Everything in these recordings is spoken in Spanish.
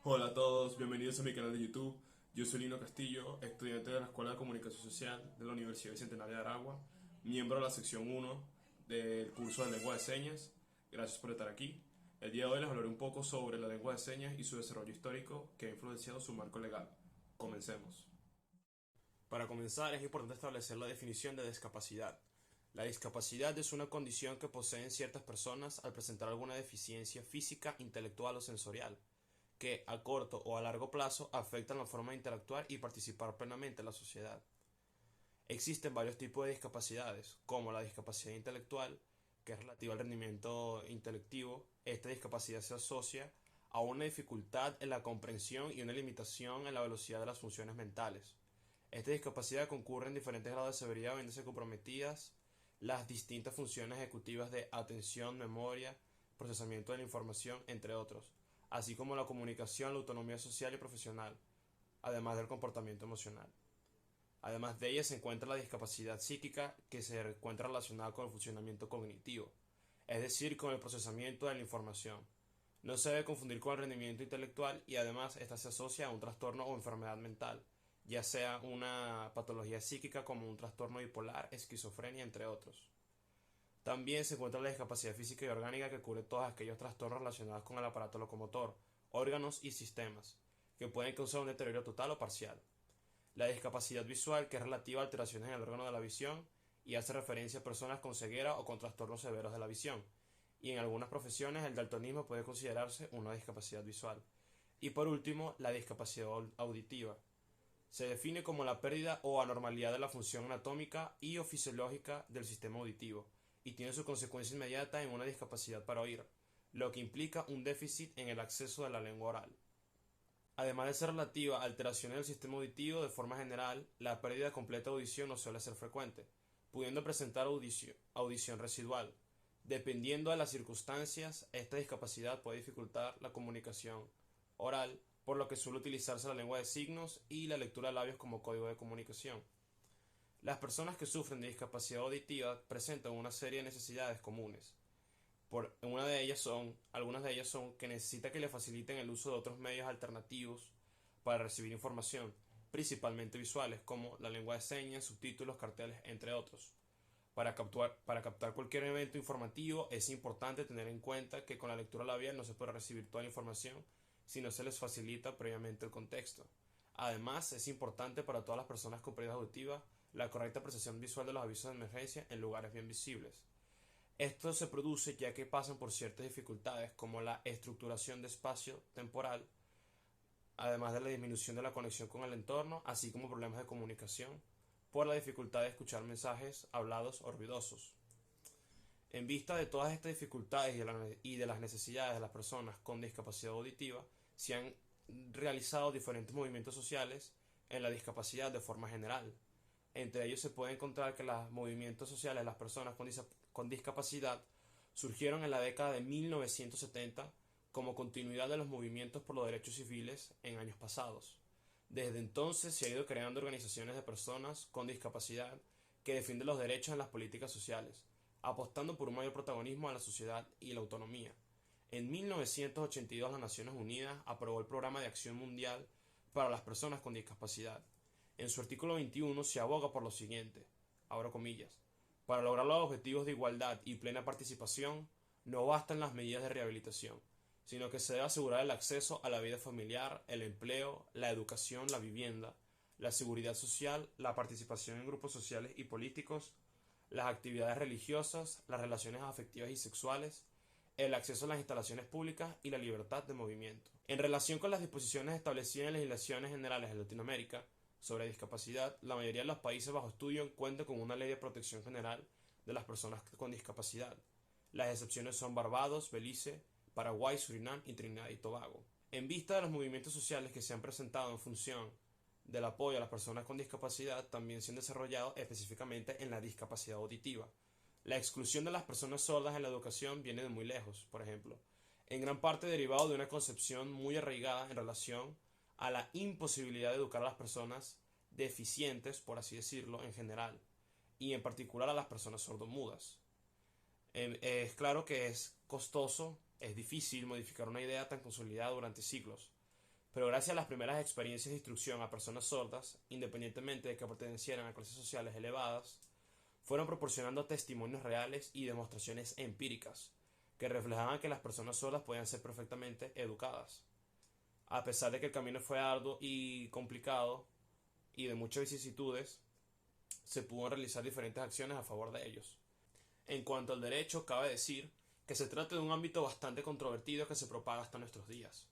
Hola a todos, bienvenidos a mi canal de YouTube. Yo soy Lino Castillo, estudiante de la Escuela de Comunicación Social de la Universidad Bicentenaria de Aragua, miembro de la sección 1 del curso de lengua de señas. Gracias por estar aquí. El día de hoy les hablaré un poco sobre la lengua de señas y su desarrollo histórico que ha influenciado su marco legal. Comencemos. Para comenzar, es importante establecer la definición de discapacidad. La discapacidad es una condición que poseen ciertas personas al presentar alguna deficiencia física, intelectual o sensorial, que a corto o a largo plazo afectan la forma de interactuar y participar plenamente en la sociedad. Existen varios tipos de discapacidades, como la discapacidad intelectual, que es relativa al rendimiento intelectivo. Esta discapacidad se asocia a una dificultad en la comprensión y una limitación en la velocidad de las funciones mentales. Esta discapacidad concurre en diferentes grados de severidad, viéndose comprometidas las distintas funciones ejecutivas de atención, memoria, procesamiento de la información, entre otros, así como la comunicación, la autonomía social y profesional, además del comportamiento emocional. Además de ella se encuentra la discapacidad psíquica, que se encuentra relacionada con el funcionamiento cognitivo, es decir, con el procesamiento de la información. No se debe confundir con el rendimiento intelectual y además esta se asocia a un trastorno o enfermedad mental, ya sea una patología psíquica como un trastorno bipolar, esquizofrenia, entre otros. También se encuentra la discapacidad física y orgánica, que cubre todos aquellos trastornos relacionados con el aparato locomotor, órganos y sistemas, que pueden causar un deterioro total o parcial. La discapacidad visual, que es relativa a alteraciones en el órgano de la visión y hace referencia a personas con ceguera o con trastornos severos de la visión. Y en algunas profesiones el daltonismo puede considerarse una discapacidad visual. Y por último, la discapacidad auditiva. Se define como la pérdida o anormalidad de la función anatómica y o fisiológica del sistema auditivo, y tiene su consecuencia inmediata en una discapacidad para oír, lo que implica un déficit en el acceso de la lengua oral. Además de ser relativa a alteraciones del sistema auditivo, de forma general, la pérdida completa de audición no suele ser frecuente, pudiendo presentar audición residual. Dependiendo de las circunstancias, esta discapacidad puede dificultar la comunicación oral, por lo que suele utilizarse la lengua de signos y la lectura de labios como código de comunicación. Las personas que sufren de discapacidad auditiva presentan una serie de necesidades comunes. Algunas de ellas son que necesita que le faciliten el uso de otros medios alternativos para recibir información, principalmente visuales, como la lengua de señas, subtítulos, carteles, entre otros. Para captar cualquier evento informativo es importante tener en cuenta que con la lectura labial no se puede recibir toda la información si no se les facilita previamente el contexto. Además, es importante para todas las personas con pérdida auditiva la correcta apreciación visual de los avisos de emergencia en lugares bien visibles. Esto se produce ya que pasan por ciertas dificultades como la estructuración de espacio temporal, además de la disminución de la conexión con el entorno, así como problemas de comunicación, por la dificultad de escuchar mensajes hablados o ruidosos. En vista de todas estas dificultades y de las necesidades de las personas con discapacidad auditiva, se han realizado diferentes movimientos sociales en la discapacidad de forma general. Entre ellos se puede encontrar que los movimientos sociales de las personas con discapacidad surgieron en la década de 1970 como continuidad de los movimientos por los derechos civiles en años pasados. Desde entonces se ha ido creando organizaciones de personas con discapacidad que defienden los derechos en las políticas sociales, apostando por un mayor protagonismo a la sociedad y la autonomía. En 1982 las Naciones Unidas aprobó el Programa de Acción Mundial para las Personas con Discapacidad. En su artículo 21 se aboga por lo siguiente, abro comillas: para lograr los objetivos de igualdad y plena participación, no bastan las medidas de rehabilitación, sino que se debe asegurar el acceso a la vida familiar, el empleo, la educación, la vivienda, la seguridad social, la participación en grupos sociales y políticos, las actividades religiosas, las relaciones afectivas y sexuales, el acceso a las instalaciones públicas y la libertad de movimiento. En relación con las disposiciones establecidas en legislaciones generales de Latinoamérica sobre discapacidad, la mayoría de los países bajo estudio cuentan con una ley de protección general de las personas con discapacidad. Las excepciones son Barbados, Belice, Paraguay, Surinam y Trinidad y Tobago. En vista de los movimientos sociales que se han presentado en función del apoyo a las personas con discapacidad, también se han desarrollado específicamente en la discapacidad auditiva. La exclusión de las personas sordas en la educación viene de muy lejos, por ejemplo, en gran parte derivado de una concepción muy arraigada en relación a la imposibilidad de educar a las personas deficientes, por así decirlo, en general, y en particular a las personas sordomudas. Es claro que es costoso, es difícil modificar una idea tan consolidada durante siglos, Pero gracias a las primeras experiencias de instrucción a personas sordas, independientemente de que pertenecieran a clases sociales elevadas, fueron proporcionando testimonios reales y demostraciones empíricas que reflejaban que las personas sordas podían ser perfectamente educadas. A pesar de que el camino fue arduo y complicado y de muchas vicisitudes, se pudo realizar diferentes acciones a favor de ellos. En cuanto al derecho, cabe decir que se trata de un ámbito bastante controvertido que se propaga hasta nuestros días.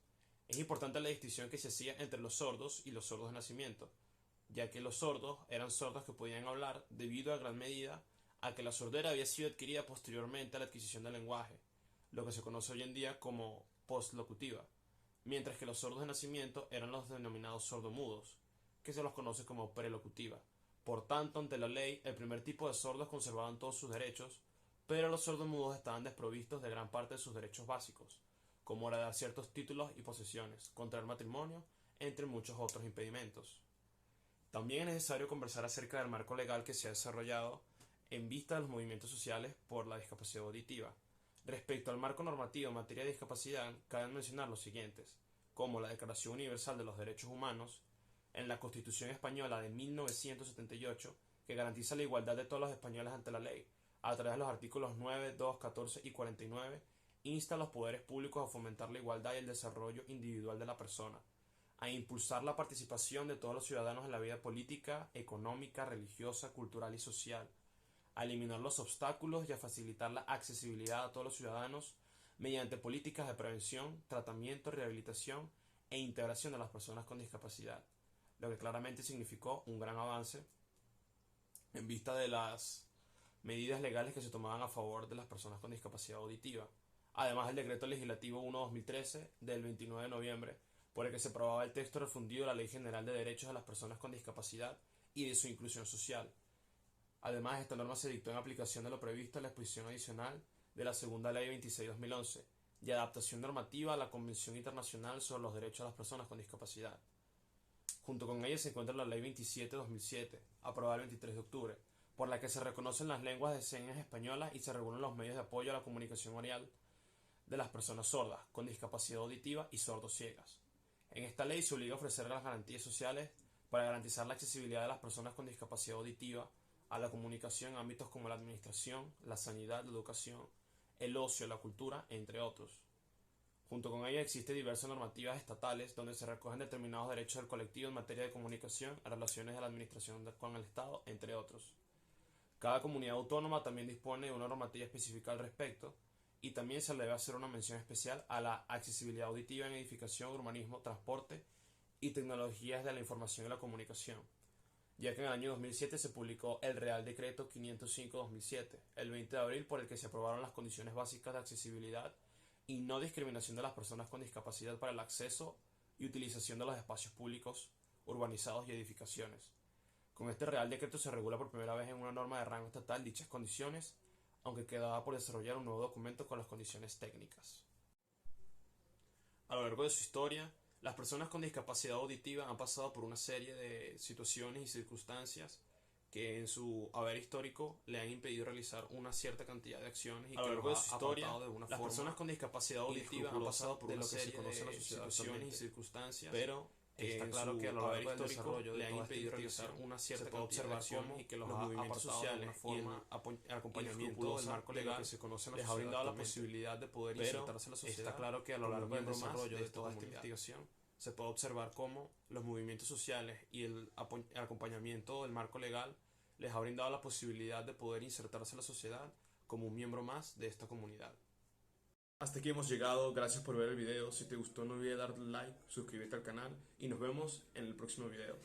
Es importante la distinción que se hacía entre los sordos y los sordos de nacimiento, ya que los sordos eran sordos que podían hablar debido a gran medida a que la sordera había sido adquirida posteriormente a la adquisición del lenguaje, lo que se conoce hoy en día como postlocutiva, mientras que los sordos de nacimiento eran los denominados sordomudos, que se los conoce como prelocutiva. Por tanto, ante la ley, el primer tipo de sordos conservaban todos sus derechos, pero los sordomudos estaban desprovistos de gran parte de sus derechos básicos, como heredar ciertos títulos y posesiones, contraer matrimonio, entre muchos otros impedimentos. También es necesario conversar acerca del marco legal que se ha desarrollado en vista de los movimientos sociales por la discapacidad auditiva. Respecto al marco normativo en materia de discapacidad, cabe mencionar los siguientes, como la Declaración Universal de los Derechos Humanos, en la Constitución Española de 1978, que garantiza la igualdad de todos los españoles ante la ley, a través de los artículos 9, 2, 14 y 49, insta a los poderes públicos a fomentar la igualdad y el desarrollo individual de la persona, a impulsar la participación de todos los ciudadanos en la vida política, económica, religiosa, cultural y social, a eliminar los obstáculos y a facilitar la accesibilidad a todos los ciudadanos mediante políticas de prevención, tratamiento, rehabilitación e integración de las personas con discapacidad, lo que claramente significó un gran avance en vista de las medidas legales que se tomaban a favor de las personas con discapacidad auditiva. Además, el decreto legislativo 1/2013 del 29 de noviembre, por el que se aprobaba el texto refundido de la Ley General de Derechos de las Personas con Discapacidad y de su inclusión social. Además, esta norma se dictó en aplicación de lo previsto en la exposición adicional de la Segunda Ley 26/2011 y adaptación normativa a la Convención Internacional sobre los Derechos de las Personas con Discapacidad. Junto con ella se encuentra la Ley 27/2007, aprobada el 23 de octubre, por la que se reconocen las lenguas de señas españolas y se regulan los medios de apoyo a la comunicación oral de las personas sordas, con discapacidad auditiva y sordociegas. En esta ley se obliga a ofrecer las garantías sociales para garantizar la accesibilidad de las personas con discapacidad auditiva a la comunicación en ámbitos como la administración, la sanidad, la educación, el ocio, la cultura, entre otros. Junto con ella existen diversas normativas estatales donde se recogen determinados derechos del colectivo en materia de comunicación, relaciones de la administración con el Estado, entre otros. Cada comunidad autónoma también dispone de una normativa específica al respecto, y también se le debe hacer una mención especial a la accesibilidad auditiva en edificación, urbanismo, transporte y tecnologías de la información y la comunicación, ya que en el año 2007 se publicó el Real Decreto 505/2007, el 20 de abril, por el que se aprobaron las condiciones básicas de accesibilidad y no discriminación de las personas con discapacidad para el acceso y utilización de los espacios públicos, urbanizados y edificaciones. Con este Real Decreto se regula por primera vez en una norma de rango estatal dichas condiciones, aunque quedaba por desarrollar un nuevo documento con las condiciones técnicas. A lo largo de su historia, las personas con discapacidad auditiva han pasado por una serie de situaciones y circunstancias que en su haber histórico le han impedido realizar una cierta cantidad de acciones y a lo largo de su historia, las personas con discapacidad auditiva han pasado por una serie de situaciones y circunstancias, pero está claro que a lo largo del desarrollo le han impedido realizar una cierta cantidad de acciones y que los movimientos sociales y el acompañamiento del marco legal que se conoce les ha brindado la posibilidad de poder insertarse en la sociedad. Está claro que a lo largo del desarrollo de toda esta investigación se puede observar cómo los movimientos sociales y el acompañamiento del marco legal les ha brindado la posibilidad de poder insertarse en la sociedad como un miembro más de esta comunidad. Hasta aquí hemos llegado, gracias por ver el video. Si te gustó no olvides darle like, suscribirte al canal y nos vemos en el próximo video.